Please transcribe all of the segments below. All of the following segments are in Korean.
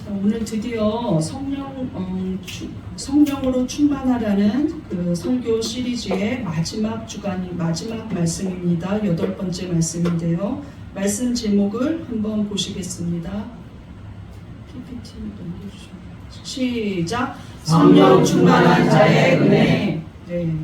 오늘 드디어 성령으로 충만하라는 그 설교 시리즈의 마지막 말씀입니다. 8번째 말씀인데요. 말씀 제목을 한번 보시겠습니다. PPT 넘겨주시면 시작. 성령 충만한 자의 은혜. 네.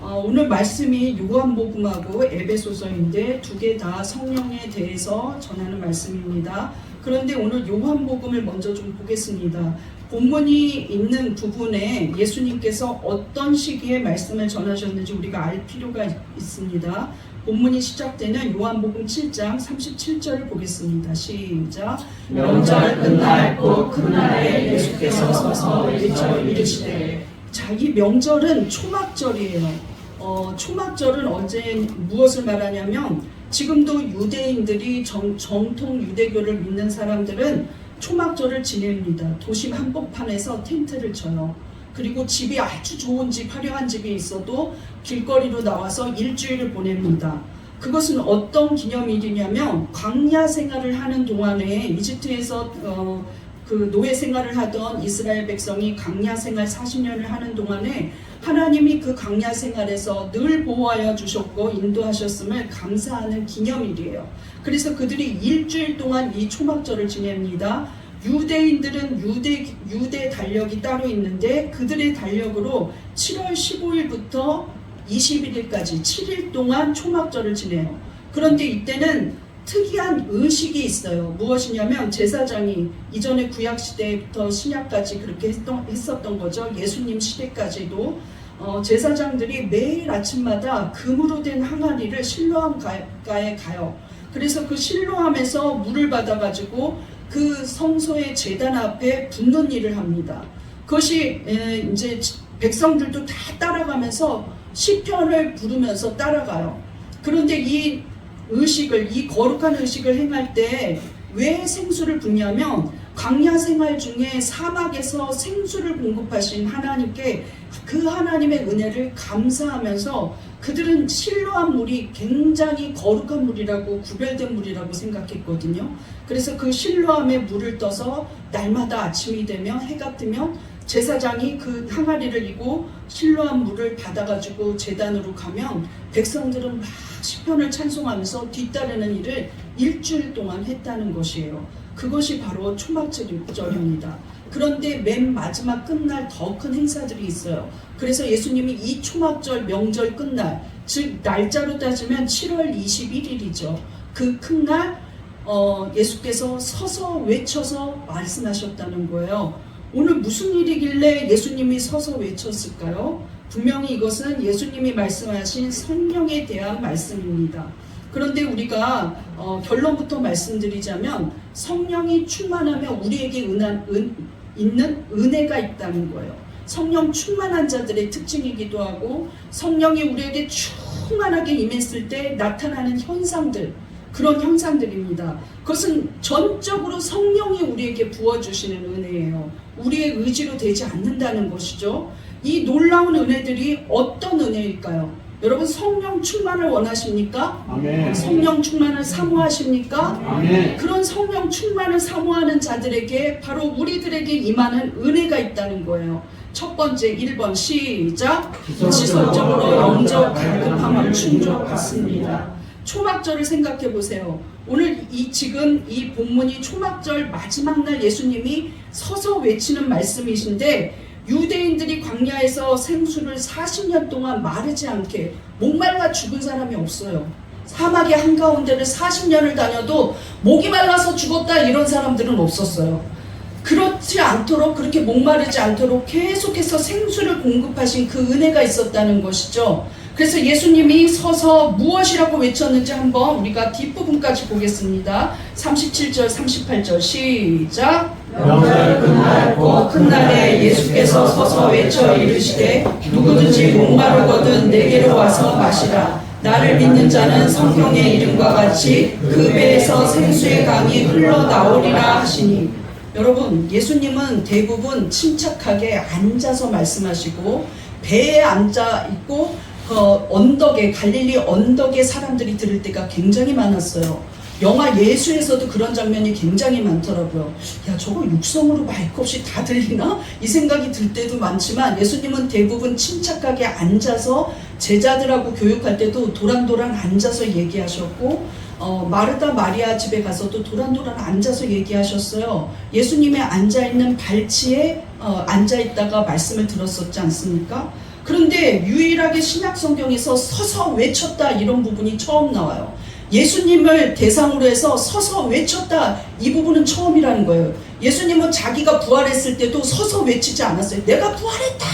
오늘 말씀이 요한복음하고 에베소서인데 두 개 다 성령에 대해서 전하는 말씀입니다. 그런데 오늘 요한복음을 먼저 좀 보겠습니다. 본문이 있는 부분에 예수님께서 어떤 시기에 말씀을 전하셨는지 우리가 알 필요가 있습니다. 본문이 시작되는 요한복음 7장 37절을 보겠습니다. 시작. 명절 끝날 곧 그날에 예수께서 서서 외쳐 이르시되. 자, 이 명절은 초막절이에요. 초막절은 언제 무엇을 말하냐면 지금도 유대인들이 정통 유대교를 믿는 사람들은 초막절을 지냅니다. 도심 한복판에서 텐트를 쳐요. 그리고 집이 아주 좋은 집, 화려한 집이 있어도 길거리로 나와서 일주일을 보냅니다. 그것은 어떤 기념일이냐면 광야 생활을 하는 동안에 이집트에서 그 노예 생활을 하던 이스라엘 백성이 광야 생활 40년을 하는 동안에 하나님이 그 광야 생활에서 늘 보호하여 주셨고 인도하셨음을 감사하는 기념일이에요. 그래서 그들이 일주일 동안 이 초막절을 지냅니다. 유대인들은 유대 달력이 따로 있는데 그들의 달력으로 7월 15일부터 21일까지 7일 동안 초막절을 지내요. 그런데 이때는 특이한 의식이 있어요. 무엇이냐면 제사장이 이전에 구약시대부터 신약까지 그렇게 했었던 거죠. 예수님 시대까지도 제사장들이 매일 아침마다 금으로 된 항아리를 실로암가에 가요. 그래서 그 실로암에서 물을 받아가지고 그 성소의 제단 앞에 붓는 일을 합니다. 그것이 이제 백성들도 다 따라가면서 시편을 부르면서 따라가요. 그런데 이 거룩한 의식을 행할 때 왜 생수를 붓냐면 광야 생활 중에 사막에서 생수를 공급하신 하나님께 그 하나님의 은혜를 감사하면서 그들은 실로암 물이 굉장히 거룩한 물이라고 구별된 물이라고 생각했거든요. 그래서 그 실로암에 물을 떠서 날마다 아침이 되면 해가 뜨면 제사장이 그 항아리를 이고 실로암 물을 받아가지고 제단으로 가면 백성들은 막 시편을 찬송하면서 뒤따르는 일을 일주일 동안 했다는 것이에요. 그것이 바로 초막절입니다. 그런데 맨 마지막 끝날 더 큰 행사들이 있어요. 그래서 예수님이 이 초막절 명절 끝날, 즉 날짜로 따지면 7월 21일이죠. 그 큰 날 예수께서 서서 외쳐서 말씀하셨다는 거예요. 오늘 무슨 일이길래 예수님이 서서 외쳤을까요? 분명히 이것은 예수님이 말씀하신 성령에 대한 말씀입니다. 그런데 우리가 결론부터 말씀드리자면 성령이 충만하면 우리에게 있는 은혜가 있다는 거예요. 성령 충만한 자들의 특징이기도 하고 성령이 우리에게 충만하게 임했을 때 나타나는 현상들, 그런 현상들입니다. 그것은 전적으로 성령이 우리에게 부어주시는 은혜예요. 우리의 의지로 되지 않는다는 것이죠. 이 놀라운 은혜들이 어떤 은혜일까요? 여러분 성령 충만을 원하십니까? 아멘. 성령 충만을 사모하십니까? 아멘. 그런 성령 충만을 사모하는 자들에게 바로 우리들에게 임하는 은혜가 있다는 거예요. 첫 번째 1번 시작. 지속적으로 영적 갈급함을 충족받습니다. 초막절을 생각해 보세요. 오늘 지금 이 본문이 초막절 마지막 날 예수님이 서서 외치는 말씀이신데 유대인들이 광야에서 생수를 40년 동안 마르지 않게 목말라 죽은 사람이 없어요. 사막의 한가운데를 40년을 다녀도 목이 말라서 죽었다 이런 사람들은 없었어요. 그렇지 않도록, 그렇게 목마르지 않도록 계속해서 생수를 공급하신 그 은혜가 있었다는 것이죠. 그래서 예수님이 서서 무엇이라고 외쳤는지 한번 우리가 뒷부분까지 보겠습니다. 37절 38절 시작. 명절 끝날 곧 그날에 예수께서 서서 외쳐 이르시되 누구든지 목마르거든 내게로 와서 마시라. 나를 믿는 자는 성경의 이름과 같이 그 배에서 생수의 강이 흘러나오리라 하시니. 여러분, 예수님은 대부분 침착하게 앉아서 말씀하시고 배에 앉아 있고 언덕에, 갈릴리 언덕에 사람들이 들을 때가 굉장히 많았어요. 영화 예수에서도 그런 장면이 굉장히 많더라고요. 야, 저거 육성으로 마이크 없이 다 들리나? 이 생각이 들 때도 많지만 예수님은 대부분 침착하게 앉아서 제자들하고 교육할 때도 도란도란 앉아서 얘기하셨고, 마르다 마리아 집에 가서도 도란도란 앉아서 얘기하셨어요. 예수님의 앉아있는 발치에 앉아있다가 말씀을 들었었지 않습니까? 그런데 유일하게 신약 성경에서 서서 외쳤다 이런 부분이 처음 나와요. 예수님을 대상으로 해서 서서 외쳤다 이 부분은 처음이라는 거예요. 예수님은 자기가 부활했을 때도 서서 외치지 않았어요. 내가 부활했다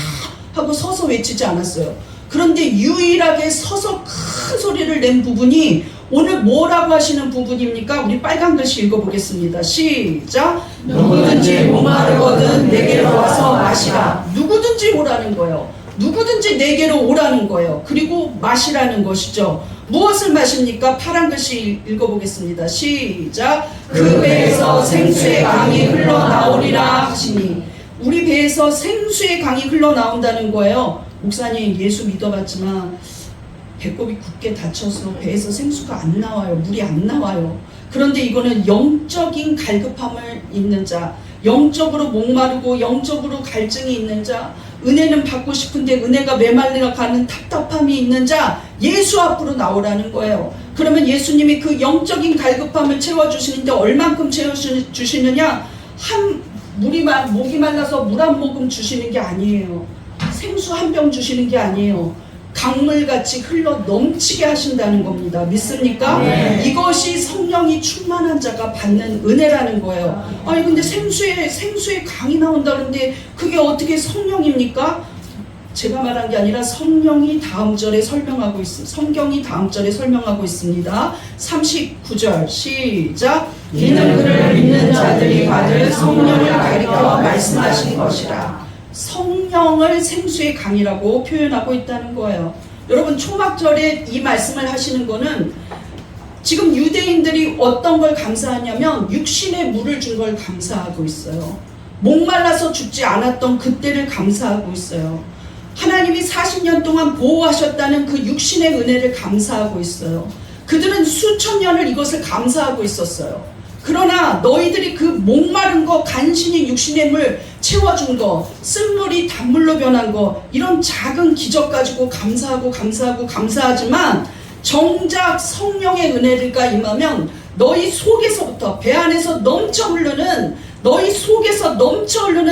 하고 서서 외치지 않았어요. 그런데 유일하게 서서 큰 소리를 낸 부분이 오늘 뭐라고 하시는 부분입니까? 우리 빨간 글씨 읽어보겠습니다. 시작. 누구든지 목마르거든 내게로 와서 마시라. 누구든지 오라는 거예요. 누구든지 내게로 오라는 거예요. 그리고 마시라는 것이죠. 무엇을 마십니까? 파란 글씨 읽어보겠습니다. 시작. 그 배에서 생수의 강이 흘러나오리라 하시니, 우리 배에서 생수의 강이 흘러나온다는 거예요. 목사님, 예수 믿어봤지만 배꼽이 굳게 닫혀서 배에서 생수가 안 나와요. 물이 안 나와요. 그런데 이거는 영적인 갈급함을 있는 자, 영적으로 목마르고 영적으로 갈증이 있는 자, 은혜는 받고 싶은데 은혜가 메말라가는 답답함이 있는 자, 예수 앞으로 나오라는 거예요. 그러면 예수님이 그 영적인 갈급함을 채워주시는데 얼만큼 채워주시느냐? 목이 말라서 물 한 모금 주시는 게 아니에요. 생수 한 병 주시는 게 아니에요. 강물같이 흘러 넘치게 하신다는 겁니다. 믿습니까? 네. 이것이 성령이 충만한 자가 받는 은혜라는 거예요. 아니 근데 생수에 강이 나온다는데 그게 어떻게 성령입니까? 제가 말한 게 아니라 성경이 다음 절에 설명하고 있습니다. 39절 시작. 이는 그를 믿는 자들이 받을 성령을 가리켜 말씀하신 것이라. 성령을 생수의 강이라고 표현하고 있다는 거예요. 여러분, 초막절에 이 말씀을 하시는 거는 지금 유대인들이 어떤 걸 감사하냐면 육신의 물을 준 걸 감사하고 있어요. 목말라서 죽지 않았던 그때를 감사하고 있어요. 하나님이 40년 동안 보호하셨다는 그 육신의 은혜를 감사하고 있어요. 그들은 수천 년을 이것을 감사하고 있었어요. 그러나 너희들이 그 목마른 거, 간신히 육신의 물 채워준 거, 쓴물이 단물로 변한 거, 이런 작은 기적 가지고 감사하지만 정작 성령의 은혜가 임하면 너희 속에서부터, 배 안에서 넘쳐 흐르는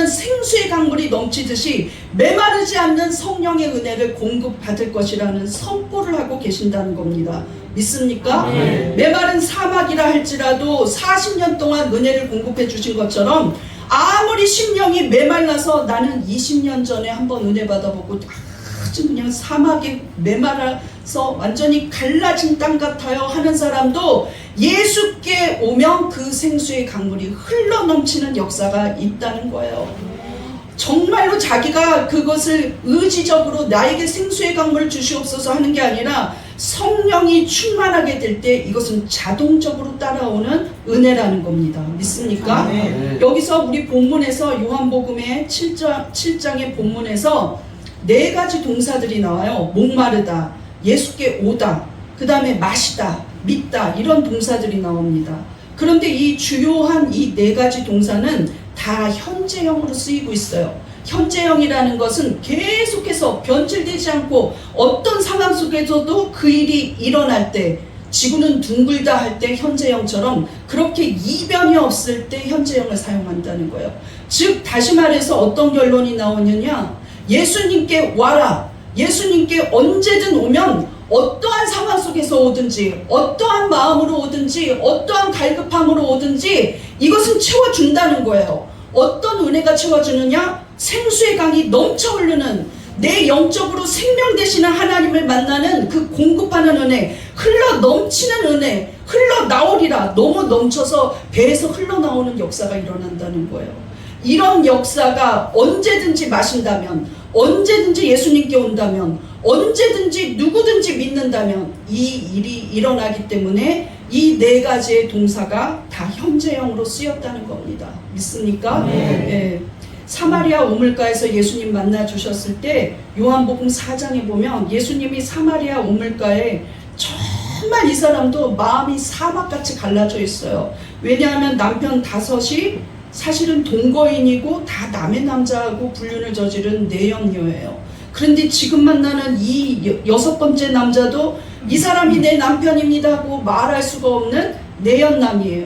생수의 강물이 넘치듯이 메마르지 않는 성령의 은혜를 공급받을 것이라는 선포를 하고 계신다는 겁니다. 믿습니까? 메마른 사막이라 할지라도 40년 동안 은혜를 공급해 주신 것처럼 아무리 심령이 메말라서 나는 20년 전에 한번 은혜 받아보고 아주 그냥 사막에 메말라서 완전히 갈라진 땅 같아요 하는 사람도 예수께 오면 그 생수의 강물이 흘러넘치는 역사가 있다는 거예요. 정말로 자기가 그것을 의지적으로 나에게 생수의 강물을 주시옵소서 하는 게 아니라 성령이 충만하게 될 때 이것은 자동적으로 따라오는 은혜라는 겁니다. 믿습니까? 네. 여기서 우리 본문에서 요한복음의 7장의 본문에서 4가지 동사들이 나와요. 목마르다, 예수께 오다, 그 다음에 마시다, 믿다, 이런 동사들이 나옵니다. 그런데 이 주요한 이 4가지 동사는 다 현재형으로 쓰이고 있어요. 현재형이라는 것은 계속해서 변질되지 않고 어떤 상황 속에서도 그 일이 일어날 때, 지구는 둥글다 할 때 현재형처럼 그렇게 이변이 없을 때 현재형을 사용한다는 거예요. 즉 다시 말해서 어떤 결론이 나오느냐, 예수님께 와라, 예수님께 언제든 오면 어떠한 상황 속에서 오든지, 어떠한 마음으로 오든지, 어떠한 갈급함으로 오든지 이것은 채워준다는 거예요. 어떤 은혜가 채워주느냐? 생수의 강이 넘쳐 흐르는, 내 영적으로 생명 되시는 하나님을 만나는 그 공급하는 은혜, 흘러 넘치는 은혜, 흘러 나오리라. 너무 넘쳐서 배에서 흘러 나오는 역사가 일어난다는 거예요. 이런 역사가 언제든지 마신다면, 언제든지 예수님께 온다면, 언제든지 누구든지 믿는다면 이 일이 일어나기 때문에 이 4가지의 동사가 다 현재형으로 쓰였다는 겁니다. 믿습니까? 네. 사마리아 우물가에서 예수님 만나 주셨을 때 요한복음 4장에 보면 예수님이 사마리아 우물가에 저 정말 이 사람도 마음이 사막같이 갈라져 있어요. 왜냐하면 남편 5이 사실은 동거인이고 다 남의 남자하고 불륜을 저지른 내연녀예요. 그런데 지금 만나는 이 6번째 남자도 이 사람이 내 남편입니다 하고 말할 수가 없는 내연남이에요.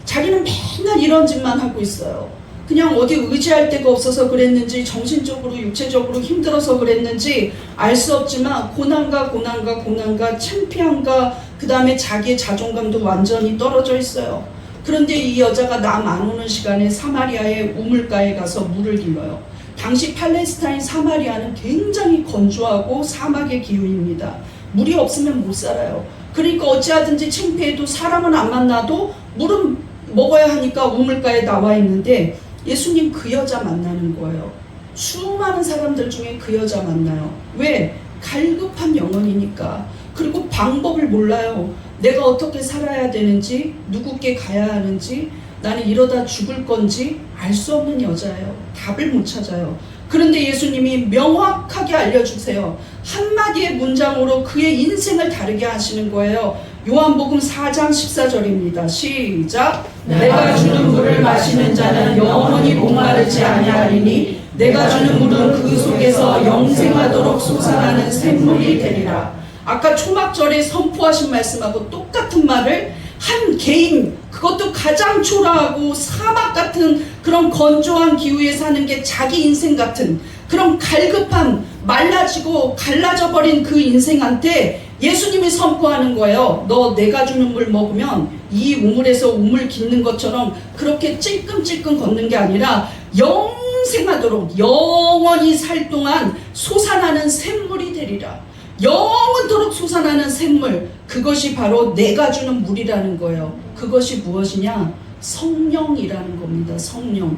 자기는 맨날 이런 짓만 하고 있어요. 그냥 어디 의지할 데가 없어서 그랬는지, 정신적으로 육체적으로 힘들어서 그랬는지 알 수 없지만 고난과 창피함과 그 다음에 자기의 자존감도 완전히 떨어져 있어요. 그런데 이 여자가 남 안 오는 시간에 사마리아의 우물가에 가서 물을 길러요. 당시 팔레스타인 사마리아는 굉장히 건조하고 사막의 기후입니다. 물이 없으면 못 살아요. 그러니까 어찌하든지 창피해도 사람은 안 만나도 물은 먹어야 하니까 우물가에 나와 있는데 예수님 그 여자 만나는 거예요. 수많은 사람들 중에 그 여자 만나요. 왜? 갈급한 영혼이니까. 그리고 방법을 몰라요. 내가 어떻게 살아야 되는지, 누구께 가야 하는지, 나는 이러다 죽을 건지 알 수 없는 여자예요. 답을 못 찾아요. 그런데 예수님이 명확하게 알려주세요. 한마디의 문장으로 그의 인생을 다르게 하시는 거예요. 요한복음 4장 14절입니다. 시작. 내가 주는 물을 마시는 자는 영원히 목마르지 아니하리니 내가 주는 물은 그 속에서 영생하도록 솟아나는 샘물이 되리라. 아까 초막절에 선포하신 말씀하고 똑같은 말을 한 개인, 그것도 가장 초라하고 사막 같은 그런 건조한 기후에 사는 게 자기 인생 같은 그런 갈급한, 말라지고 갈라져 버린 그 인생한테 예수님이 선포하는 거예요. 너 내가 주는 물 먹으면 이 우물에서 우물 깃는 것처럼 그렇게 찔끔찔끔 걷는 게 아니라 영생하도록 영원히 살 동안 솟아나는 샘물이 되리라. 영원토록 솟아나는 샘물, 그것이 바로 내가 주는 물이라는 거예요. 그것이 무엇이냐? 성령이라는 겁니다. 성령.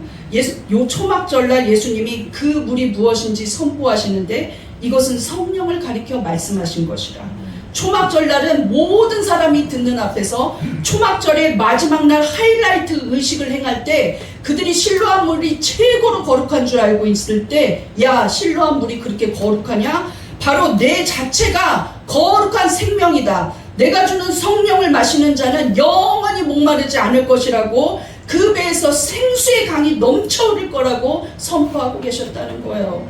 요 초막절날 예수님이 그 물이 무엇인지 선포하시는데 이것은 성령을 가리켜 말씀하신 것이라. 초막절날은 모든 사람이 듣는 앞에서 초막절의 마지막 날 하이라이트 의식을 행할 때 그들이 실로암 물이 최고로 거룩한 줄 알고 있을 때, 야, 실로암 물이 그렇게 거룩하냐? 바로 내 자체가 거룩한 생명이다. 내가 주는 성령을 마시는 자는 영원히 목마르지 않을 것이라고, 그 배에서 생수의 강이 넘쳐흐를 거라고 선포하고 계셨다는 거예요.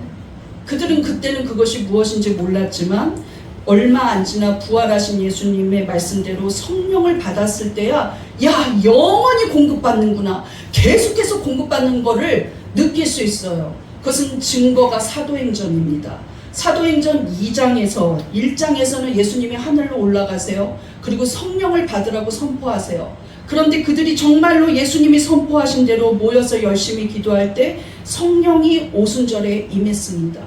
그들은 그때는 그것이 무엇인지 몰랐지만 얼마 안 지나 부활하신 예수님의 말씀대로 성령을 받았을 때야, 야, 영원히 공급받는구나, 계속해서 공급받는 거를 느낄 수 있어요. 그것은 증거가 사도행전입니다. 사도행전 1장에서는 예수님이 하늘로 올라가세요. 그리고 성령을 받으라고 선포하세요. 그런데 그들이 정말로 예수님이 선포하신 대로 모여서 열심히 기도할 때 성령이 오순절에 임했습니다.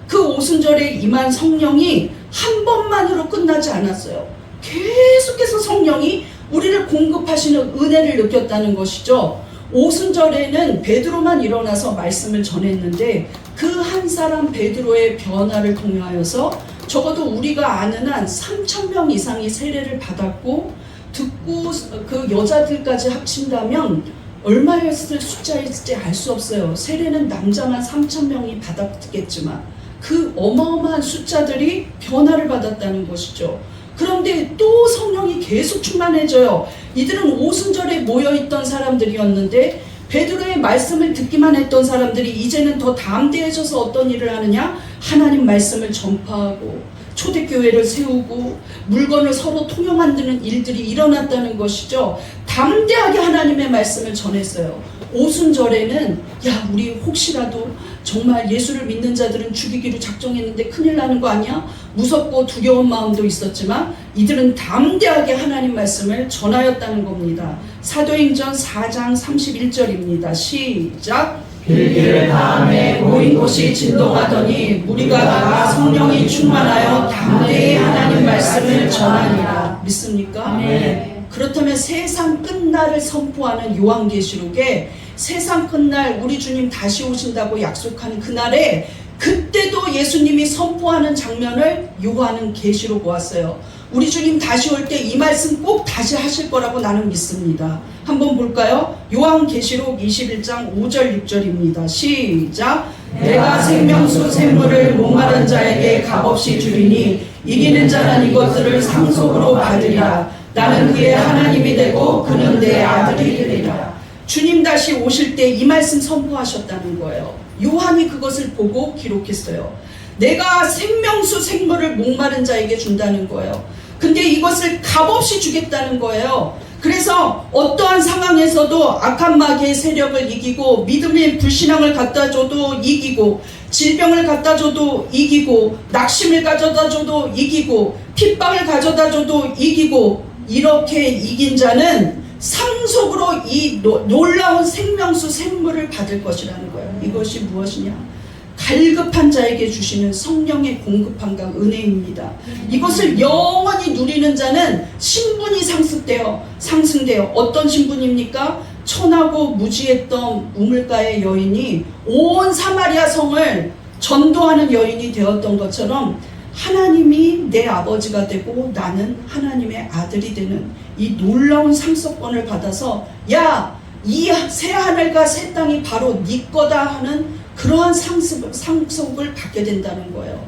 그 오순절에 임한 성령이 한 번만으로 끝나지 않았어요. 계속해서 성령이 우리를 공급하시는 은혜를 느꼈다는 것이죠. 오순절에는 베드로만 일어나서 말씀을 전했는데 그 한 사람 베드로의 변화를 통하여서 적어도 우리가 아는 한 3,000명 이상이 세례를 받았고, 듣고 그 여자들까지 합친다면 얼마였을 숫자일지 알 수 없어요. 세례는 남자만 3,000명이 받았겠지만 그 어마어마한 숫자들이 변화를 받았다는 것이죠. 그런데 또 성령이 계속 충만해져요. 이들은 오순절에 모여있던 사람들이었는데 베드로의 말씀을 듣기만 했던 사람들이 이제는 더 담대해져서 어떤 일을 하느냐? 하나님 말씀을 전파하고 초대교회를 세우고 물건을 서로 통용한다는 일들이 일어났다는 것이죠. 담대하게 하나님의 말씀을 전했어요. 오순절에는 야, 우리 혹시라도 정말 예수를 믿는 자들은 죽이기로 작정했는데 큰일 나는 거 아니야? 무섭고 두려운 마음도 있었지만 이들은 담대하게 하나님 말씀을 전하였다는 겁니다. 사도행전 4장 31절입니다. 시작. 빌기를 다음에 모인 곳이 진동하더니 무리가 다 성령이 충만하여 담대히 하나님 말씀을 전하니라. 믿습니까? 네. 그렇다면 세상 끝날을 선포하는 요한계시록에 세상 끝날 우리 주님 다시 오신다고 약속한 그날에 그때도 예수님이 선포하는 장면을 요한은 계시로 보았어요. 우리 주님 다시 올 때 이 말씀 꼭 다시 하실 거라고 나는 믿습니다. 한번 볼까요? 요한계시록 21장 5절 6절입니다. 시작. 내가 생명수 샘물을 목마른 자에게 값없이 주리니 이기는 자는 이것들을 상속으로 받으리라. 나는 그의 하나님이 되고 그는 내 아들이 되리라. 주님 다시 오실 때 이 말씀 선포하셨다는 거예요. 요한이 그것을 보고 기록했어요. 내가 생명수 생물을 목마른 자에게 준다는 거예요. 근데 이것을 값없이 주겠다는 거예요. 그래서 어떠한 상황에서도 악한 마귀의 세력을 이기고, 믿음의 불신앙을 갖다 줘도 이기고, 질병을 갖다 줘도 이기고, 낙심을 가져다 줘도 이기고, 핍박을 가져다 줘도 이기고, 이렇게 이긴 자는 상속으로 이 놀라운 생명수 생물을 받을 것이라는 거예요. 이것이 무엇이냐? 갈급한 자에게 주시는 성령의 공급함과 은혜입니다. 이것을 영원히 누리는 자는 신분이 상승되어 어떤 신분입니까? 천하고 무지했던 우물가의 여인이 온 사마리아 성을 전도하는 여인이 되었던 것처럼, 하나님이 내 아버지가 되고 나는 하나님의 아들이 되는 이 놀라운 상속권을 받아서, 야, 이 새 하늘과 새 땅이 바로 네 거다 하는 그러한 상속을 받게 된다는 거예요.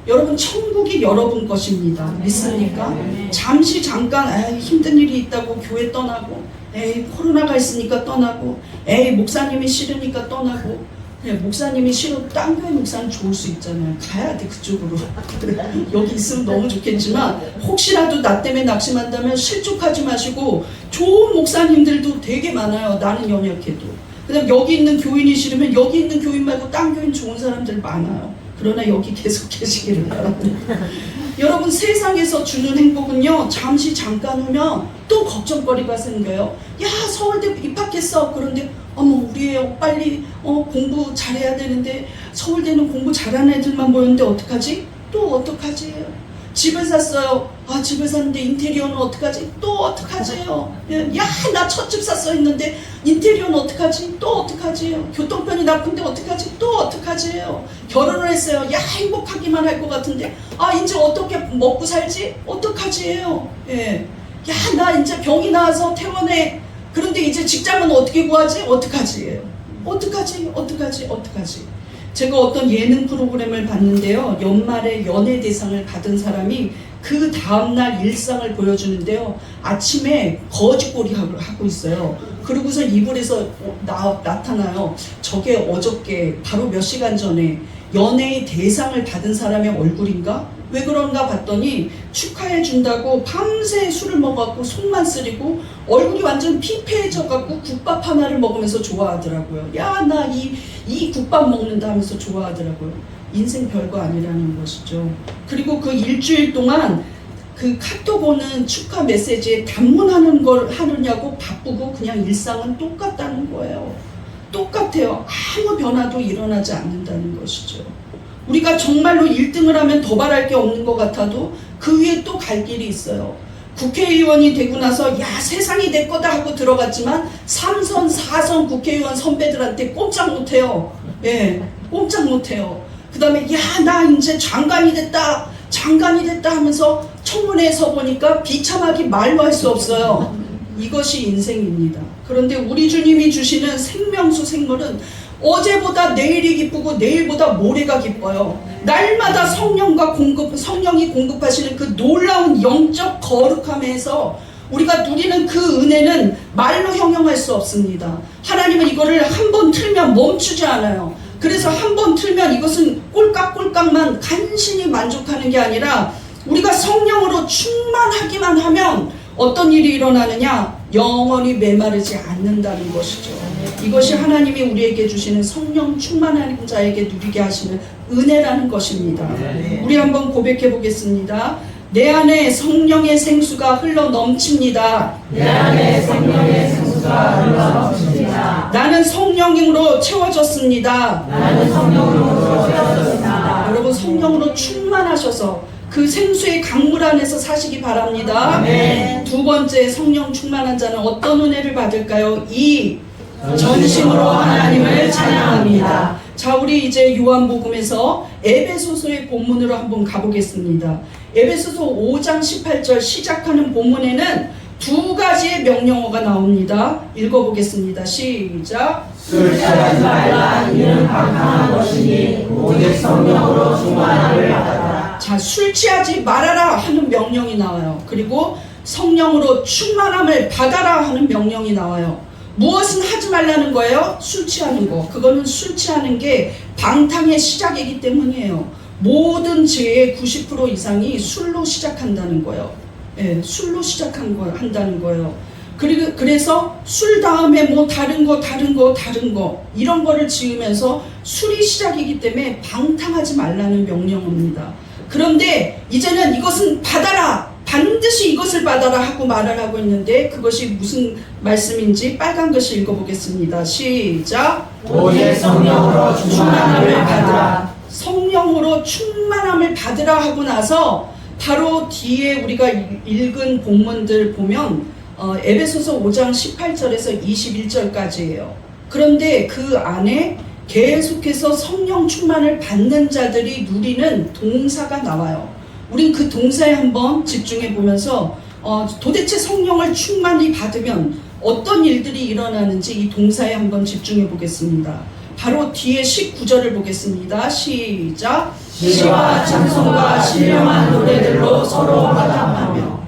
여러분, 천국이 여러분 것입니다. 믿습니까? 잠시 잠깐 힘든 일이 있다고 교회 떠나고, 코로나가 있으니까 떠나고, 목사님이 싫으니까 떠나고, 목사님이 싫어도 딴 교회 목사는 좋을 수 있잖아요. 가야 돼, 그쪽으로. 여기 있으면 너무 좋겠지만, 혹시라도 나 때문에 낙심한다면 실족하지 마시고, 좋은 목사님들도 되게 많아요. 나는 연약해도. 그다음 여기 있는 교인이 싫으면 여기 있는 교인 말고 딴 교인 좋은 사람들 많아요. 그러나 여기 계속 계시기를 바랍니다. 여러분, 세상에서 주는 행복은요, 잠시 잠깐 후면 또 걱정거리가 생겨요. 야, 서울대 입학했어. 그런데 어머, 우리 애 빨리 공부 잘해야 되는데, 서울대는 공부 잘하는 애들만 모였는데 어떡하지? 또 어떡하지? 집을 샀어요. 집을 샀는데 인테리어는 어떡하지? 또 어떡하지요? 야, 나 첫 집 샀어 했는데 인테리어는 어떡하지? 또 어떡하지요? 교통편이 나쁜데 어떡하지? 또 어떡하지요? 결혼을 했어요. 야, 행복하기만 할 것 같은데 이제 어떻게 먹고 살지? 어떡하지요? 야, 나 이제 병이 나와서 퇴원해. 그런데 이제 직장은 어떻게 구하지? 어떡하지요? 어떡하지? 제가 어떤 예능 프로그램을 봤는데요. 연말에 연예대상을 받은 사람이 그 다음날 일상을 보여주는데요. 아침에 거지꼬리 하고 있어요. 그러고서 이불에서 나타나요. 저게 어저께 바로 몇 시간 전에 연예의 대상을 받은 사람의 얼굴인가? 왜 그런가 봤더니 축하해 준다고 밤새 술을 먹어갖고 속만 쓰리고 얼굴이 완전 피폐해져갖고 국밥 하나를 먹으면서 좋아하더라고요. 야, 나 이 국밥 먹는다 하면서 좋아하더라고요. 인생 별거 아니라는 것이죠. 그리고 그 일주일 동안 그 카톡 오는 축하 메시지에 단문하는 걸 하느냐고 바쁘고 그냥 일상은 똑같다는 거예요. 똑같아요. 아무 변화도 일어나지 않는다는 것이죠. 우리가 정말로 1등을 하면 더 바랄 게 없는 것 같아도 그 위에 또 갈 길이 있어요. 국회의원이 되고 나서 야, 세상이 내 거다 하고 들어갔지만 3선, 4선 국회의원 선배들한테 꼼짝 못해요. 꼼짝 못해요. 그 다음에 야, 나 이제 장관이 됐다 하면서 청문회에 서 보니까 비참하기 말로 할 수 없어요. 이것이 인생입니다. 그런데 우리 주님이 주시는 생명수 생물은 어제보다 내일이 기쁘고 내일보다 모레가 기뻐요. 날마다 성령이 공급하시는 그 놀라운 영적 거룩함에서 우리가 누리는 그 은혜는 말로 형용할 수 없습니다. 하나님은 이거를 한 번 틀면 멈추지 않아요. 그래서 한 번 틀면 이것은 꼴깍꼴깍만 간신히 만족하는 게 아니라 우리가 성령으로 충만하기만 하면 어떤 일이 일어나느냐? 영원히 메마르지 않는다는 것이죠. 이것이 하나님이 우리에게 주시는 성령 충만한 자에게 누리게 하시는 은혜라는 것입니다. 우리 한번 고백해 보겠습니다. 내 안에 성령의 생수가 흘러 넘칩니다. 내 안에 성령의 생수가 흘러 넘칩니다. 나는 성령으로 채워졌습니다. 나는 성령으로 채워졌습니다. 여러분, 성령으로 충만하셔서 그 생수의 강물 안에서 사시기 바랍니다. 아멘. 두 번째, 성령 충만한 자는 어떤 은혜를 받을까요? 이 전심으로 하나님을 찬양합니다. 자, 우리 이제 요한복음에서 에베소서의 본문으로 한번 가보겠습니다. 에베소서 5장 18절 시작하는 본문에는 두 가지의 명령어가 나옵니다. 읽어보겠습니다. 시작. 술 취하지 말라. 이는 방탕한 것이니 오직 성령으로 충만함을 받아라. 자, 술 취하지 말아라 하는 명령이 나와요. 그리고 성령으로 충만함을 받아라 하는 명령이 나와요. 무엇은 하지 말라는 거예요? 술 취하는 거. 그거는 술 취하는 게 방탕의 시작이기 때문이에요. 모든 죄의 90% 이상이 술로 시작한다는 거예요. 예, 술로 한다는 거예요. 그래서 술 다음에 뭐 다른 거 이런 거를 지으면서 술이 시작이기 때문에 방탕하지 말라는 명령입니다. 그런데 이제는 이것은 받아라, 반드시 이것을 받아라 하고 말을 하고 있는데 그것이 무슨 말씀인지 빨간 글씨 읽어보겠습니다. 시작. 오직 성령으로 충만함을 받으라. 성령으로 충만함을 받으라 하고 나서 바로 뒤에 우리가 읽은 본문들 보면 에베소서 5장 18절에서 21절까지예요. 그런데 그 안에 계속해서 성령 충만을 받는 자들이 누리는 동사가 나와요. 우린 그 동사에 한번 집중해 보면서 도대체 성령을 충만히 받으면 어떤 일들이 일어나는지 이 동사에 한번 집중해 보겠습니다. 바로 뒤에 19절을 보겠습니다. 시작. 시와 찬송과 신령한 노래들로 서로 화답하며.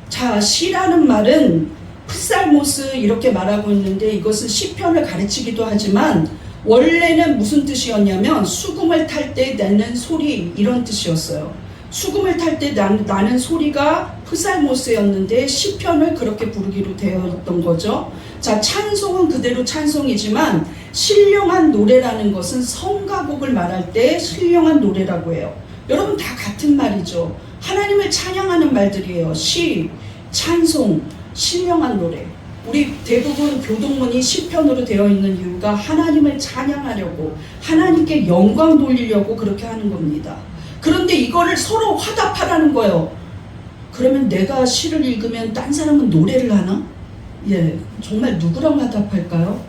자, 시라는 말은 프살모스 이렇게 말하고 있는데 이것은 시편을 가르치기도 하지만 원래는 무슨 뜻이었냐면 수금을 탈 때 내는 소리 이런 뜻이었어요. 수금을 탈 때 나는 소리가 프살모스였는데 시편을 그렇게 부르기로 되었던 거죠. 자, 찬송은 그대로 찬송이지만 신령한 노래라는 것은 성가곡을 말할 때 신령한 노래라고 해요. 여러분 다 같은 말이죠. 하나님을 찬양하는 말들이에요. 시, 찬송, 신령한 노래. 우리 대부분 교동문이 시편으로 되어 있는 이유가 하나님을 찬양하려고 하나님께 영광 돌리려고 그렇게 하는 겁니다. 그런데 이거를 서로 화답하라는 거예요. 그러면 내가 시를 읽으면 딴 사람은 노래를 하나? 예, 정말 누구랑 화답할까요?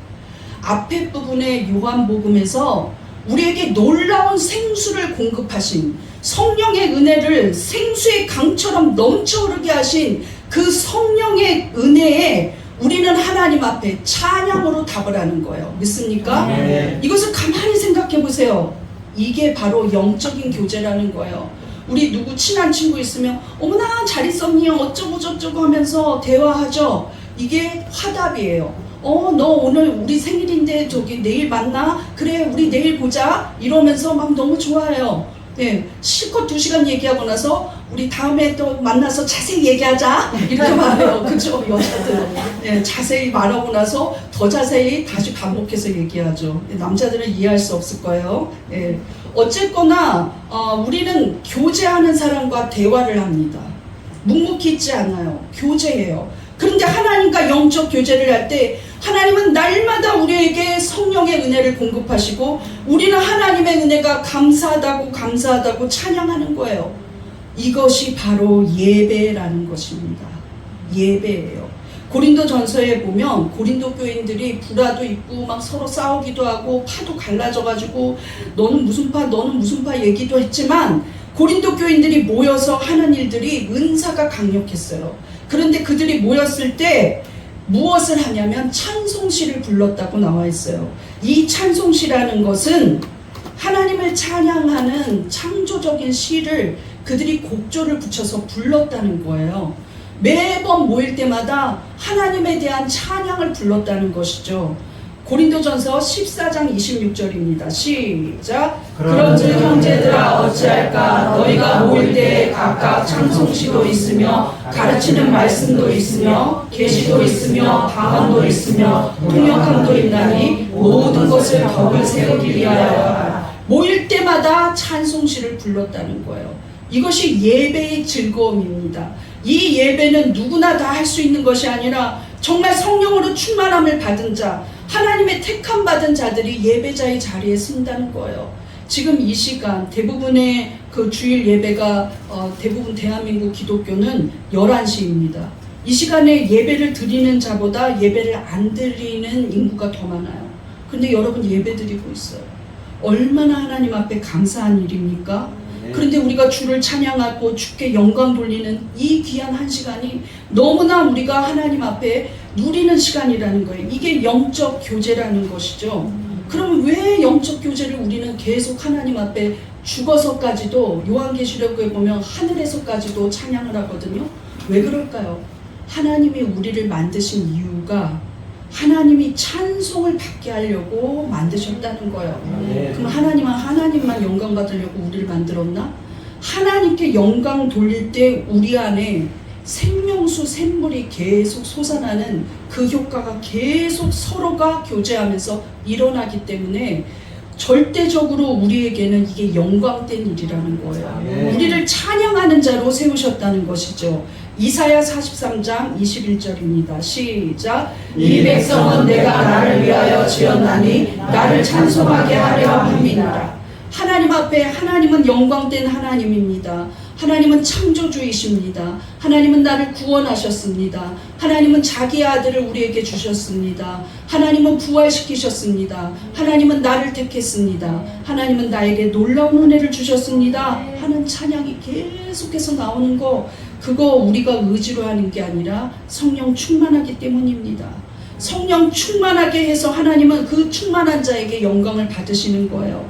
앞에 부분의 요한복음에서 우리에게 놀라운 생수를 공급하신 성령의 은혜를 생수의 강처럼 넘쳐흐르게 하신 그 성령의 은혜에 우리는 하나님 앞에 찬양으로 답을 하는 거예요. 믿습니까? 네. 이것을 가만히 생각해 보세요. 이게 바로 영적인 교제라는 거예요. 우리 누구 친한 친구 있으면 어머나 잘 있었니? 어쩌고 저쩌고 하면서 대화하죠. 이게 화답이에요. 너 오늘 우리 생일인데 저기 내일 만나? 그래 우리 내일 보자 이러면서 막 너무 좋아해요. 예, 실컷 2시간 얘기하고 나서 우리 다음에 또 만나서 자세히 얘기하자 이렇게 말해요. 그죠? 여자들은 예, 자세히 말하고 나서 더 자세히 다시 반복해서 얘기하죠. 예, 남자들은 이해할 수 없을 거예요. 예, 어쨌거나 우리는 교제하는 사람과 대화를 합니다. 묵묵히 있지 않아요. 교제해요. 그런데 하나님과 영적 교제를 할 때 하나님은 날마다 우리에게 성령의 은혜를 공급하시고 우리는 하나님의 은혜가 감사하다고 찬양하는 거예요. 이것이 바로 예배라는 것입니다. 예배예요. 고린도전서에 보면 고린도 교인들이 불화도 있고 막 서로 싸우기도 하고 파도 갈라져가지고 너는 무슨 파 얘기도 했지만 고린도 교인들이 모여서 하는 일들이 은사가 강력했어요. 그런데 그들이 모였을 때 무엇을 하냐면 찬송시를 불렀다고 나와 있어요. 이 찬송시라는 것은 하나님을 찬양하는 창조적인 시를 그들이 곡조를 붙여서 불렀다는 거예요. 매번 모일 때마다 하나님에 대한 찬양을 불렀다는 것이죠. 고린도전서 14장 26절입니다. 시작. 그런즉 형제들아 어찌할까 너희가 모일 때에 각각 찬송시도 있으며 가르치는 말씀도 있으며 계시도 있으며 방언도 있으며 통역함도 있나니 모든 것을 덕을 세우기 위하여 하라. 모일 때마다 찬송시를 불렀다는 거예요. 이것이 예배의 즐거움입니다. 이 예배는 누구나 다 할 수 있는 것이 아니라 정말 성령으로 충만함을 받은 자, 하나님의 택함 받은 자들이 예배자의 자리에 쓴다는 거예요. 지금 이 시간 대부분의 그 주일 예배가 대부분 대한민국 기독교는 11시입니다. 이 시간에 예배를 드리는 자보다 예배를 안 드리는 인구가 더 많아요. 근데 여러분 예배 드리고 있어요. 얼마나 하나님 앞에 감사한 일입니까? 그런데 우리가 주를 찬양하고 주께 영광 돌리는 이 귀한 한 시간이 너무나 우리가 하나님 앞에 누리는 시간이라는 거예요. 이게 영적 교제라는 것이죠. 그럼 왜 영적 교제를 우리는 계속 하나님 앞에 죽어서까지도 요한계시록에 보면 하늘에서까지도 찬양을 하거든요. 왜 그럴까요? 하나님이 우리를 만드신 이유가 하나님이 찬송을 받게 하려고 만드셨다는 거예요. 그럼 하나님만 영광 받으려고 우리를 만들었나? 하나님께 영광 돌릴 때 우리 안에 생명수 샘물이 계속 솟아나는 그 효과가 계속 서로가 교제하면서 일어나기 때문에 절대적으로 우리에게는 이게 영광된 일이라는 거예요. 우리를 찬양하는 자로 세우셨다는 것이죠. 이사야 43장 21절입니다. 시작. 이 백성은 내가 나를 위하여 지었나니 나를 찬송하게 하려 함이니라. 하나님 앞에 하나님은 영광된 하나님입니다. 하나님은 창조주이십니다. 하나님은 나를 구원하셨습니다. 하나님은 자기 아들을 우리에게 주셨습니다. 하나님은 부활시키셨습니다. 하나님은 나를 택했습니다. 하나님은 나에게 놀라운 은혜를 주셨습니다 하는 찬양이 계속해서 나오는 거, 그거 우리가 의지로 하는 게 아니라 성령 충만하기 때문입니다. 성령 충만하게 해서 하나님은 그 충만한 자에게 영광을 받으시는 거예요.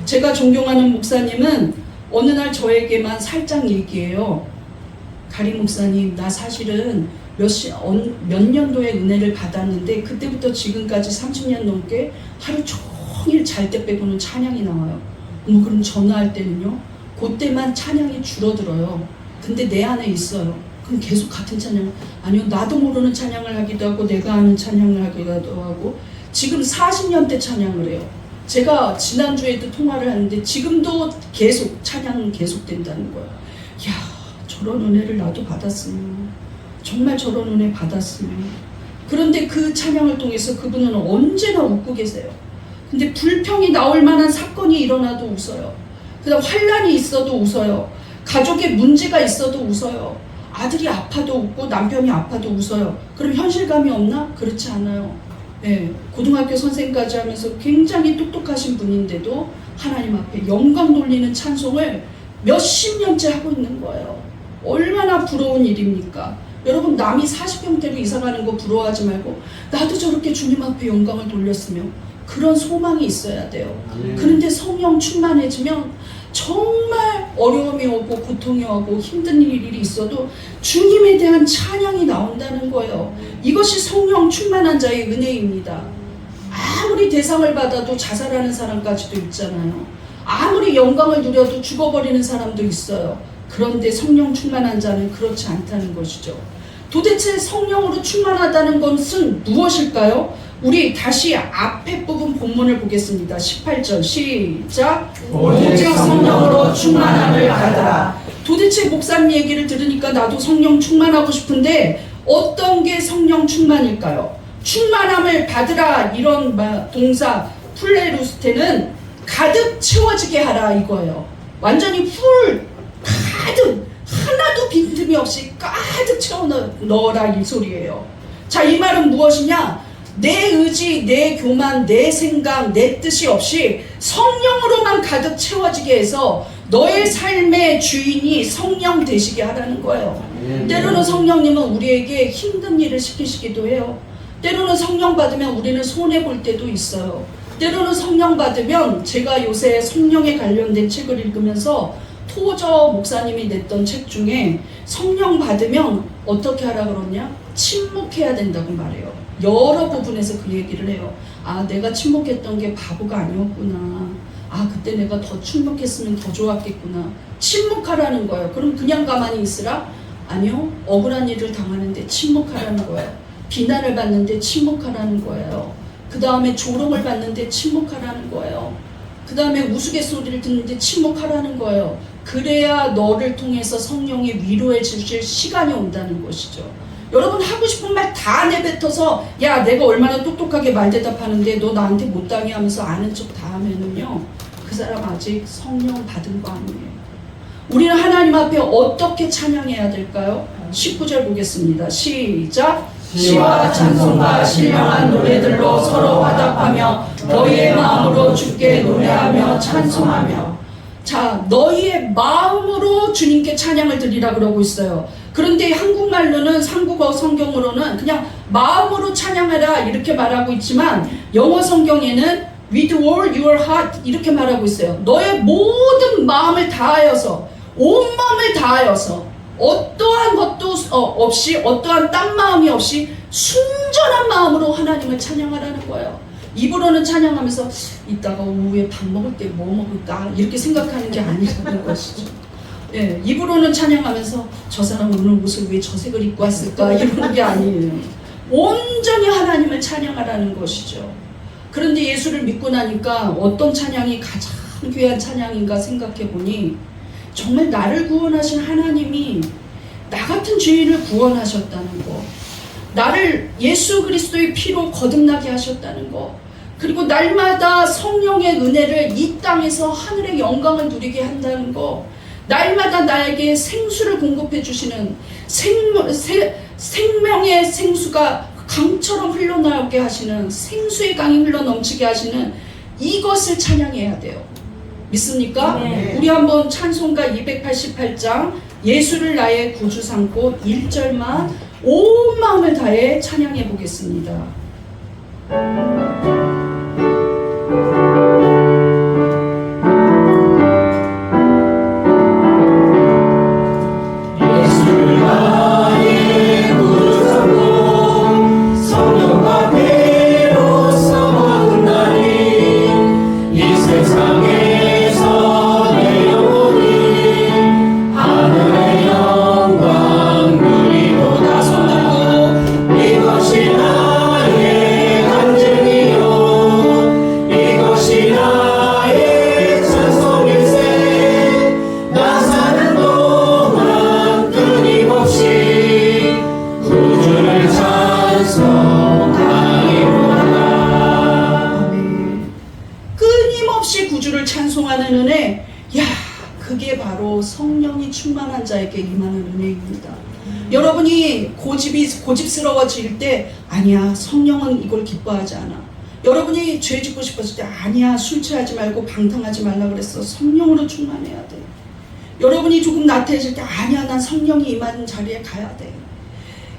제가 존경하는 목사님은 어느 날 저에게만 살짝 얘기해요. 가리 목사님, 나 사실은 몇 년도에 은혜를 받았는데 그때부터 지금까지 30년 넘게 하루 종일 잘 때 빼고는 찬양이 나와요. 그럼 전화할 때는요? 그때만 찬양이 줄어들어요. 근데 내 안에 있어요. 그럼 계속 같은 찬양, 아니요, 나도 모르는 찬양을 하기도 하고 내가 아는 찬양을 하기도 하고 지금 40년대 찬양을 해요. 제가 지난주에도 통화를 하는데 지금도 계속 찬양은 계속된다는 거예요. 이야, 저런 은혜를 나도 받았으면, 정말 저런 은혜 받았으면. 그런데 그 찬양을 통해서 그분은 언제나 웃고 계세요. 근데 불평이 나올 만한 사건이 일어나도 웃어요. 그다음 환란이 있어도 웃어요. 가족에 문제가 있어도 웃어요. 아들이 아파도 웃고 남편이 아파도 웃어요. 그럼 현실감이 없나? 그렇지 않아요. 네, 고등학교 선생까지 하면서 굉장히 똑똑하신 분인데도 하나님 앞에 영광 돌리는 찬송을 몇십 년째 하고 있는 거예요. 얼마나 부러운 일입니까? 여러분, 남이 40평대로 이사가는 거 부러워하지 말고 나도 저렇게 주님 앞에 영광을 돌렸으면, 그런 소망이 있어야 돼요. 그런데 성령 충만해지면 정말 어려움이 오고 고통이 오고 힘든 일이 있어도 주님에 대한 찬양이 나온다는 거예요. 이것이 성령 충만한 자의 은혜입니다. 아무리 대상을 받아도 자살하는 사람까지도 있잖아요. 아무리 영광을 누려도 죽어버리는 사람도 있어요. 그런데 성령 충만한 자는 그렇지 않다는 것이죠. 도대체 성령으로 충만하다는 것은 무엇일까요? 우리 다시 앞에 부분 본문을 보겠습니다. 18절 시작. 오직 성령으로 충만함을 받으라. 도대체 목사님 얘기를 들으니까 나도 성령 충만하고 싶은데 어떤 게 성령 충만일까요? 충만함을 받으라, 이런 동사 플레루스테는 가득 채워지게 하라 이거예요. 완전히 풀 가득, 하나도 빈틈이 없이 가득 채워 넣어라 이 소리예요. 자, 이 말은 무엇이냐? 내 의지, 내 교만, 내 생각, 내 뜻이 없이 성령으로만 가득 채워지게 해서 너의 삶의 주인이 성령 되시게 하라는 거예요. 때로는 성령님은 우리에게 힘든 일을 시키시기도 해요. 때로는 성령 받으면 우리는 손해볼 때도 있어요. 때로는 성령 받으면, 제가 요새 성령에 관련된 책을 읽으면서 토저 목사님이 냈던 책 중에 성령 받으면 어떻게 하라 그러냐? 침묵해야 된다고 말해요. 여러 부분에서 그 얘기를 해요. 아, 내가 침묵했던 게 바보가 아니었구나. 아, 그때 내가 더 침묵했으면 더 좋았겠구나. 침묵하라는 거예요. 그럼 그냥 가만히 있으라? 아니요. 억울한 일을 당하는데 침묵하라는 거예요. 비난을 받는데 침묵하라는 거예요. 그 다음에 조롱을 받는데 침묵하라는 거예요. 그 다음에 우스갯소리를 듣는데 침묵하라는 거예요. 그래야 너를 통해서 성령이 위로해 주실 시간이 온다는 것이죠. 여러분, 하고 싶은 말 다 내뱉어서 야, 내가 얼마나 똑똑하게 말대답하는데 너 나한테 못당해 하면서 아는 척 다 하면은요, 그 사람 아직 성령 받은 거 아니에요. 우리는 하나님 앞에 어떻게 찬양해야 될까요? 19절 보겠습니다. 시작. 시와 찬송과 신령한 노래들로 서로 화답하며 너희의 마음으로 주께 노래하며 찬송하며. 자, 너희의 마음으로 주님께 찬양을 드리라 그러고 있어요. 그런데 한국말로는, 한국어 성경으로는 그냥 마음으로 찬양하라 이렇게 말하고 있지만 영어 성경에는 with all your heart 이렇게 말하고 있어요. 너의 모든 마음을 다하여서, 온 마음을 다하여서, 어떠한 것도 없이, 어떠한 딴 마음이 없이 순전한 마음으로 하나님을 찬양하라는 거예요. 입으로는 찬양하면서 이따가 오후에 밥 먹을 때 뭐 먹을까 이렇게 생각하는 게 아니라는 것이죠. 예, 입으로는 찬양하면서 저 사람 오늘 옷을 왜 저 색을 입고 왔을까 이러는 게 아니에요. 온전히 하나님을 찬양하라는 것이죠. 그런데 예수를 믿고 나니까 어떤 찬양이 가장 귀한 찬양인가 생각해 보니 정말 나를 구원하신 하나님이 나 같은 죄인을 구원하셨다는 거, 나를 예수 그리스도의 피로 거듭나게 하셨다는 거, 그리고 날마다 성령의 은혜를 이 땅에서 하늘의 영광을 누리게 한다는 거, 날마다 나에게 생수를 공급해 주시는 생명의 생수가 강처럼 흘러나오게 하시는, 생수의 강이 흘러넘치게 하시는 이것을 찬양해야 돼요. 믿습니까? 네. 우리 한번 찬송가 288장 예수를 나의 구주 삼고 1절만 온 마음을 다해 찬양해 보겠습니다. 찬송하는 은혜, 야, 그게 바로 성령이 충만한 자에게 임하는 은혜입니다. 여러분이 고집스러워질 때 아니야, 성령은 이걸 기뻐하지 않아. 여러분이 죄 짓고 싶었을 때 아니야, 술 취하지 말고 방탕하지 말라 그랬어. 성령으로 충만해야 돼. 여러분이 조금 나태해질 때 아니야, 난 성령이 임하는 자리에 가야 돼.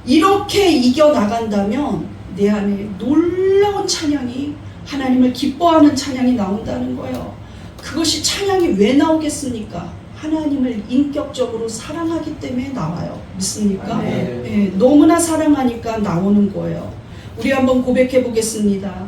이렇게 이겨나간다면 내 안에 놀라운 찬양이, 하나님을 기뻐하는 찬양이 나온다는 거예요. 그것이 찬양이 왜 나오겠습니까? 하나님을 인격적으로 사랑하기 때문에 나와요. 믿습니까? 네. 예, 너무나 사랑하니까 나오는 거예요. 우리 한번 고백해 보겠습니다.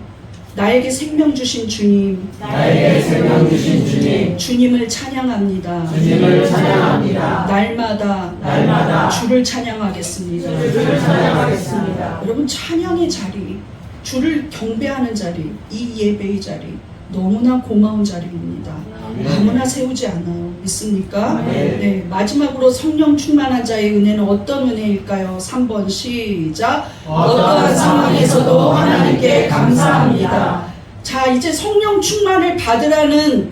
나에게 생명 주신 주님, 나에게 생명 주신 주님, 주님을 찬양합니다. 주님을 찬양합니다. 날마다 주를 찬양하겠습니다. 주를 찬양하겠습니다. 여러분, 찬양의 자리, 주를 경배하는 자리, 이 예배의 자리, 너무나 고마운 자리입니다. 아무나 세우지 않아요. 믿습니까? 네. 마지막으로 성령 충만한 자의 은혜는 어떤 은혜일까요? 3번 시작. 어떠한 상황에서도 하나님께 감사합니다. 자, 이제 성령 충만을 받으라는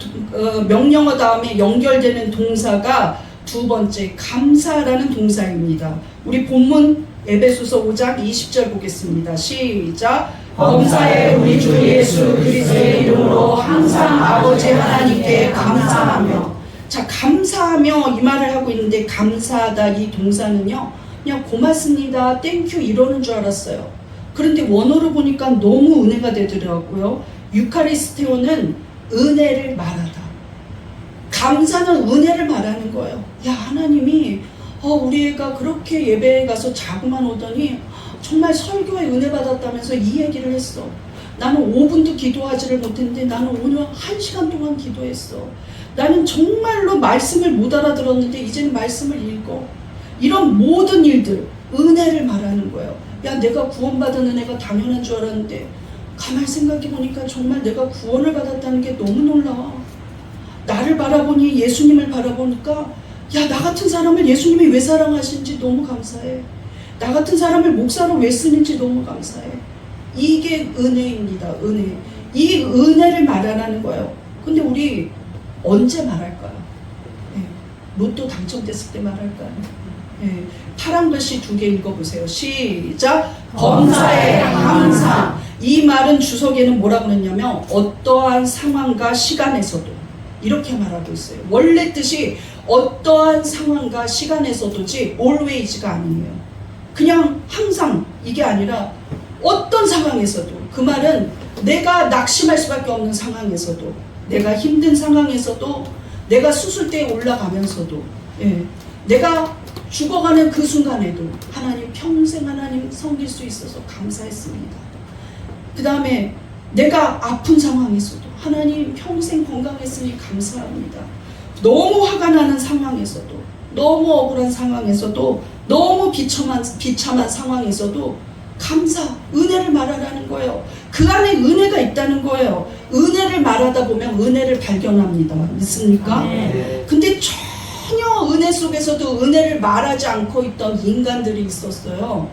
명령어 다음에 연결되는 동사가 두 번째, 감사라는 동사입니다. 우리 본문 에베소서 5장 20절 보겠습니다. 시작. 범사에 우리 주 예수 그리스도의 이름으로 항상 아버지 하나님께 감사하며. 자, 감사하며 이 말을 하고 있는데, 감사하다 이 동사는요, 그냥 고맙습니다, 땡큐 이러는 줄 알았어요. 그런데 원어로 보니까 너무 은혜가 되더라고요. 유카리스테오는 은혜를 말하다. 감사는 은혜를 말하는 거예요. 야, 하나님이 우리 애가 그렇게 예배에 가서 자고만 오더니 정말 설교에 은혜 받았다면서 이 얘기를 했어. 나는 5분도 기도하지를 못했는데 나는 오늘 1시간 동안 기도했어. 나는 정말로 말씀을 못 알아들었는데 이제는 말씀을 읽어. 이런 모든 일들, 은혜를 말하는 거예요. 야, 내가 구원받은 은혜가 당연한 줄 알았는데 가만히 생각해 보니까 정말 내가 구원을 받았다는 게 너무 놀라워. 나를 바라보니, 예수님을 바라보니까, 야, 나 같은 사람을 예수님이 왜 사랑하시는지 너무 감사해. 나 같은 사람을 목사로 왜 쓰는지 너무 감사해. 이게 은혜입니다. 은혜. 이 은혜를 말하라는 거예요. 근데 우리 언제 말할까요? 네. 로또 당첨됐을 때 말할까요? 네. 파란 글씨 2개 읽어보세요. 시작. 범사에 항상. 이 말은 주석에는 뭐라고 그랬냐면 어떠한 상황과 시간에서도, 이렇게 말하고 있어요. 원래 뜻이 어떠한 상황과 시간에서도지 always가 아니에요. 그냥 항상 이게 아니라 어떤 상황에서도. 그 말은 내가 낙심할 수밖에 없는 상황에서도, 내가 힘든 상황에서도, 내가 수술대에 올라가면서도, 내가 죽어가는 그 순간에도 하나님 평생 하나님 섬길 수 있어서 감사했습니다. 그 다음에 내가 아픈 상황에서도 하나님 평생 건강했으니 감사합니다. 너무 화가 나는 상황에서도, 너무 억울한 상황에서도, 너무 비참한 상황에서도 감사, 은혜를 말하라는 거예요. 그 안에 은혜가 있다는 거예요. 은혜를 말하다 보면 은혜를 발견합니다. 믿습니까? 근데 전혀 은혜 속에서도 은혜를 말하지 않고 있던 인간들이 있었어요.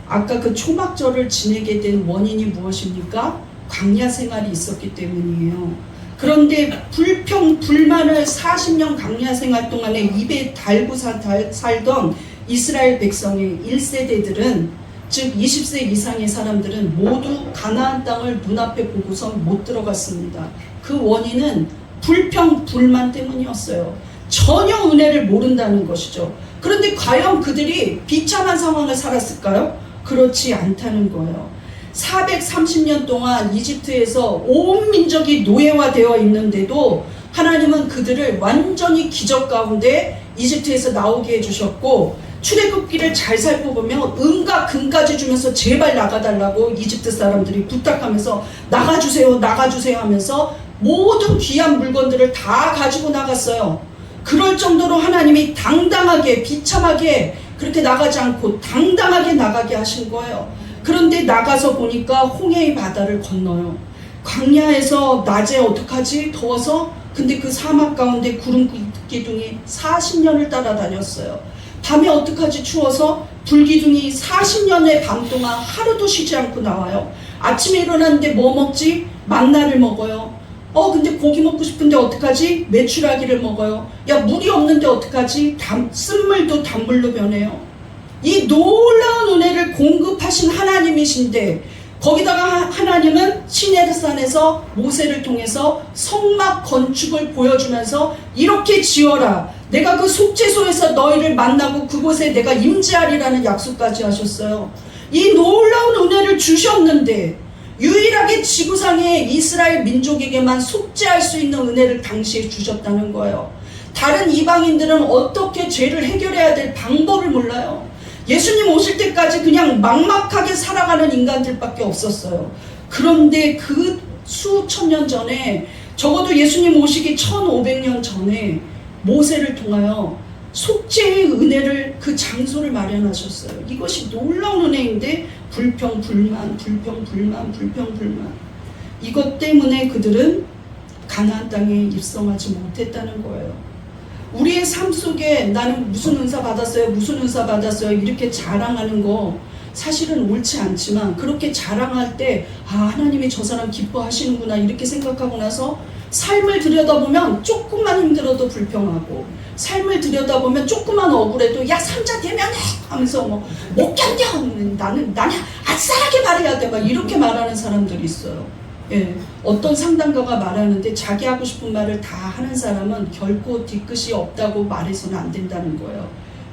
아까 그 초막절을 지내게 된 원인이 무엇입니까? 광야 생활이 있었기 때문이에요. 그런데 불평불만을 40년 광야 생활 동안에 입에 달고 살던 이스라엘 백성의 1세대들은, 즉 20세 이상의 사람들은 모두 가나안 땅을 눈앞에 보고서 못 들어갔습니다. 그 원인은 불평불만 때문이었어요. 전혀 은혜를 모른다는 것이죠. 그런데 과연 그들이 비참한 상황을 살았을까요? 그렇지 않다는 거예요. 430년 동안 이집트에서 온 민족이 노예화되어 있는데도 하나님은 그들을 완전히 기적 가운데 이집트에서 나오게 해주셨고, 출애굽기를 잘 살펴보면 은과 금까지 주면서 제발 나가달라고 이집트 사람들이 부탁하면서 나가주세요 나가주세요 하면서 모든 귀한 물건들을 다 가지고 나갔어요. 그럴 정도로 하나님이 당당하게, 비참하게 그렇게 나가지 않고 당당하게 나가게 하신 거예요. 그런데 나가서 보니까 홍해의 바다를 건너요. 광야에서 낮에 어떡하지? 더워서. 근데 그 사막 가운데 구름 기둥이 40년을 따라다녔어요. 밤에 어떡하지? 추워서. 불기둥이 40년의 밤 동안 하루도 쉬지 않고 나와요. 아침에 일어났는데 뭐 먹지? 만나를 먹어요. 근데 고기 먹고 싶은데 어떡하지? 메추라기를 먹어요. 야, 물이 없는데 어떡하지? 쓴물도 단물로 변해요. 이 놀라운 은혜를 공급하신 하나님이신데, 거기다가 하나님은 시내산에서 모세를 통해서 성막 건축을 보여주면서 이렇게 지어라. 내가 그 속죄소에서 너희를 만나고 그곳에 내가 임재하리라는 약속까지 하셨어요. 이 놀라운 은혜를 주셨는데, 유일하게 지구상의 이스라엘 민족에게만 속죄할 수 있는 은혜를 당시에 주셨다는 거예요. 다른 이방인들은 어떻게 죄를 해결해야 될 방법을 몰라요. 예수님 오실 때까지 그냥 막막하게 살아가는 인간들밖에 없었어요. 그런데 그 수천 년 전에, 적어도 예수님 오시기 1500년 전에 모세를 통하여 속죄의 은혜를, 그 장소를 마련하셨어요. 이것이 놀라운 은혜인데 불평불만. 이것 때문에 그들은 가나안 땅에 입성하지 못했다는 거예요. 우리의 삶 속에 나는 무슨 은사 받았어요 이렇게 자랑하는 거 사실은 옳지 않지만, 그렇게 자랑할 때 하나님이 저 사람 기뻐하시는구나 이렇게 생각하고 나서 삶을 들여다보면 조금만 힘들어도 불평하고, 삶을 들여다보면 조금만 억울해도 야 삼자 되면 해 하면서 못 견뎌, 나는 아싸하게 말해야 돼 막 이렇게 말하는 사람들이 있어요. 어떤 상담가가 말하는데, 자기 하고 싶은 말을 다 하는 사람은 결코 뒤끝이 없다고 말해서는 안 된다는 거예요.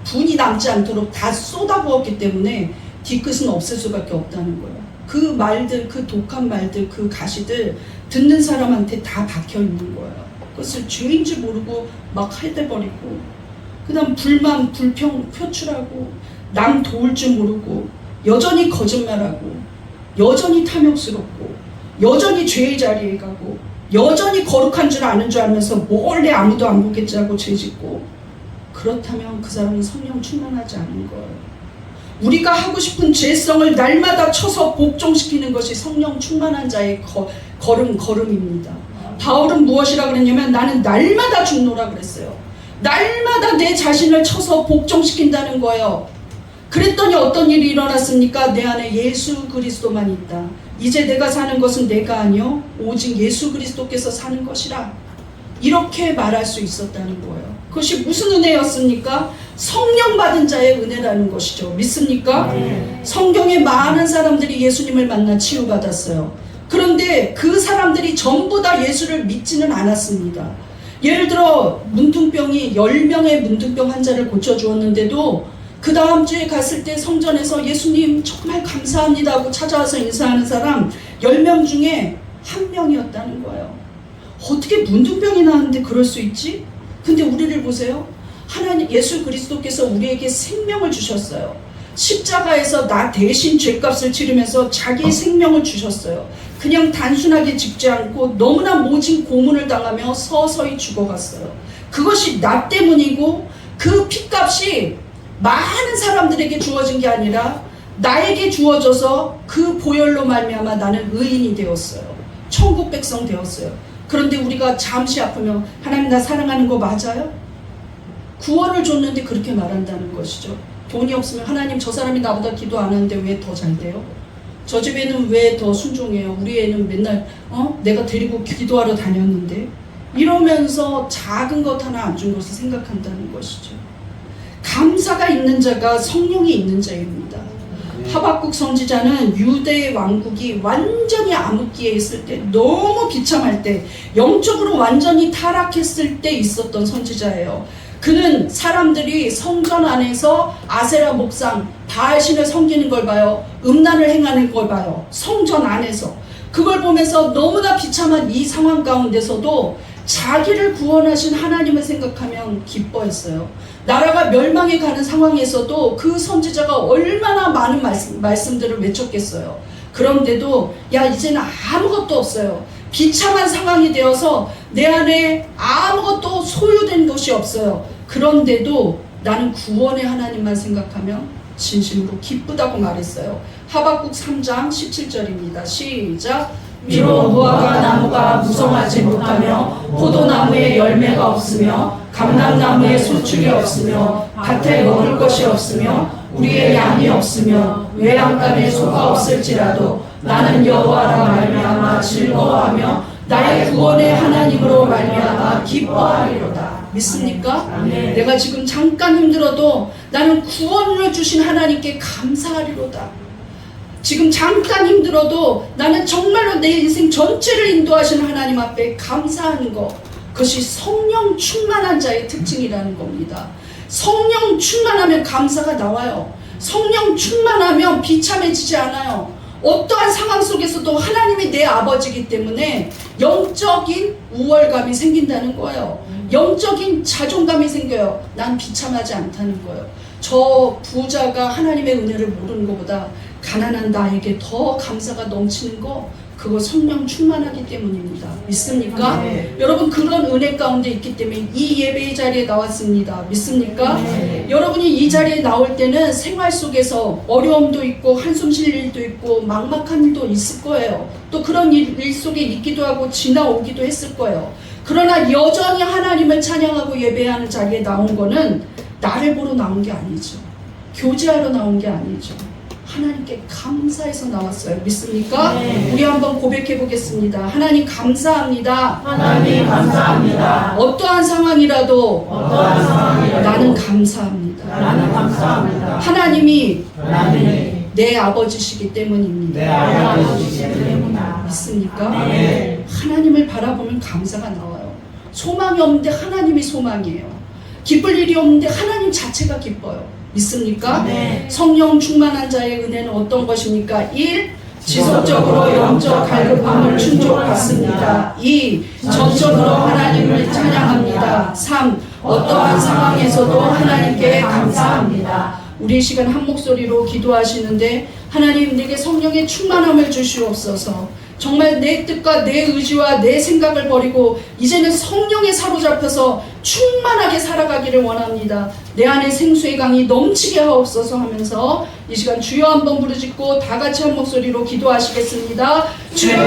분이 남지 않도록 다 쏟아부었기 때문에 뒤끝은 없을 수밖에 없다는 거예요. 그 말들, 그 독한 말들, 그 가시들 듣는 사람한테 다 박혀 있는 거예요. 그것을 죄인지 모르고 막 할대버리고, 그 다음 불만, 불평 표출하고, 남 도울 줄 모르고, 여전히 거짓말하고, 여전히 탐욕스럽고, 여전히 죄의 자리에 가고, 여전히 거룩한 줄 아는 줄 알면서 몰래 아무도 안 보겠지 하고 죄짓고, 그렇다면 그 사람은 성령 충만하지 않은 거예요. 우리가 하고 싶은 죄성을 날마다 쳐서 복종시키는 것이 성령 충만한 자의 걸음입니다. 바울은 무엇이라 그랬냐면, 나는 날마다 죽노라 그랬어요. 날마다 내 자신을 쳐서 복종시킨다는 거예요. 그랬더니 어떤 일이 일어났습니까? 내 안에 예수 그리스도만 있다. 이제 내가 사는 것은 내가 아니요 오직 예수 그리스도께서 사는 것이라. 이렇게 말할 수 있었다는 거예요. 그것이 무슨 은혜였습니까? 성령 받은 자의 은혜라는 것이죠. 믿습니까? 성경에 많은 사람들이 예수님을 만나 치유받았어요. 그런데 그 사람들이 전부 다 예수를 믿지는 않았습니다. 예를 들어 문둥병이 10명의 문둥병 환자를 고쳐주었는데도 그 다음 주에 갔을 때 성전에서 예수님 정말 감사합니다 하고 찾아와서 인사하는 사람 10명 중에 1명이었다는 거예요. 어떻게 문둥병이 나왔는데 그럴 수 있지? 근데 우리를 보세요. 하나님 예수 그리스도께서 우리에게 생명을 주셨어요. 십자가에서 나 대신 죄값을 치르면서 자기의 생명을 주셨어요. 그냥 단순하게 죽지 않고 너무나 모진 고문을 당하며 서서히 죽어갔어요. 그것이 나 때문이고 그 핏값이 많은 사람들에게 주어진 게 아니라 나에게 주어져서 그 보혈로 말미암아 나는 의인이 되었어요. 천국 백성 되었어요. 그런데 우리가 잠시 아프면 하나님 나 사랑하는 거 맞아요? 구원을 줬는데 그렇게 말한다는 것이죠. 돈이 없으면 하나님 저 사람이 나보다 기도 안 하는데 왜 더 잘 돼요? 저 집에는 왜 더 순종해요? 우리 애는 맨날 내가 데리고 기도하러 다녔는데 이러면서 작은 것 하나 안 준 것을 생각한다는 것이죠. 감사가 있는 자가 성령이 있는 자입니다. 하박국 선지자는 유대의 왕국이 완전히 암흑기에 있을 때, 너무 비참할 때, 영적으로 완전히 타락했을 때 있었던 선지자예요. 그는 사람들이 성전 안에서 아세라 목상, 바알신을 섬기는 걸 봐요. 음란을 행하는 걸 봐요. 성전 안에서. 그걸 보면서 너무나 비참한 이 상황 가운데서도 자기를 구원하신 하나님을 생각하면 기뻐했어요. 나라가 멸망해 가는 상황에서도 그 선지자가 얼마나 많은 말씀들을 외쳤겠어요. 그런데도 야 이제는 아무것도 없어요. 비참한 상황이 되어서 내 안에 아무것도 소유된 것이 없어요. 그런데도 나는 구원의 하나님만 생각하면 진심으로 기쁘다고 말했어요. 하박국 3장 17절입니다. 시작. 비록 무화과 나무가 무성하지 못하며 포도나무에 열매가 없으며 감람나무에 소출이 없으며 밭에 먹을 것이 없으며 우리의 양이 없으며 외양간에 소가 없을지라도 나는 여호와라 말미암아 즐거워하며 나의 구원의 하나님으로 말미암아 기뻐하리로다. 믿습니까? 아멘. 내가 지금 잠깐 힘들어도 나는 구원을 주신 하나님께 감사하리로다. 지금 잠깐 힘들어도 나는 정말로 내 인생 전체를 인도하시는 하나님 앞에 감사하는 것, 그것이 성령 충만한 자의 특징이라는 겁니다. 성령 충만하면 감사가 나와요. 성령 충만하면 비참해지지 않아요. 어떠한 상황 속에서도 하나님이 내 아버지이기 때문에 영적인 우월감이 생긴다는 거예요. 영적인 자존감이 생겨요. 난 비참하지 않다는 거예요. 저 부자가 하나님의 은혜를 모르는 것보다 가난한 나에게 더 감사가 넘치는 거, 그거 성령 충만하기 때문입니다. 믿습니까? 네. 여러분 그런 은혜 가운데 있기 때문에 이 예배의 자리에 나왔습니다. 믿습니까? 네. 여러분이 이 자리에 나올 때는 생활 속에서 어려움도 있고 한숨 쉴 일도 있고 막막한 일도 있을 거예요. 또 그런 일 속에 있기도 하고 지나오기도 했을 거예요. 그러나 여전히 하나님을 찬양하고 예배하는 자리에 나온 거는 나를 보러 나온 게 아니죠. 교제하러 나온 게 아니죠. 하나님께 감사해서 나왔어요. 믿습니까? 네. 우리 한번 고백해 보겠습니다. 하나님 감사합니다. 하나님 감사합니다. 어떠한 상황이라도 어떠한 상황이라도 나는 감사합니다. 나는 감사합니다. 하나님이 하나님이 내 아버지시기 때문입니다. 내 아버지이기 때문입니다. 믿습니까? 네. 하나님을 바라보면 감사가 나와요. 소망이 없는데 하나님이 소망이에요. 기쁠 일이 없는데 하나님 자체가 기뻐요. 믿습니까? 네. 성령 충만한 자의 은혜는 어떤 것입니까? 1. 지속적으로 영적 갈급함을 충족받습니다. 2. 전적으로 하나님을 찬양합니다. 3. 어떠한 상황에서도 하나님께 감사합니다. 우리 이 시간 한 목소리로 기도하시는데, 하나님 내게 성령의 충만함을 주시옵소서. 정말 내 뜻과 내 의지와 내 생각을 버리고 이제는 성령에 사로잡혀서 충만하게 살아가기를 원합니다. 내 안에 생수의 강이 넘치게 하옵소서 하면서 이 시간 주여 한번 부르짖고 다 같이 한 목소리로 기도하시겠습니다. 주여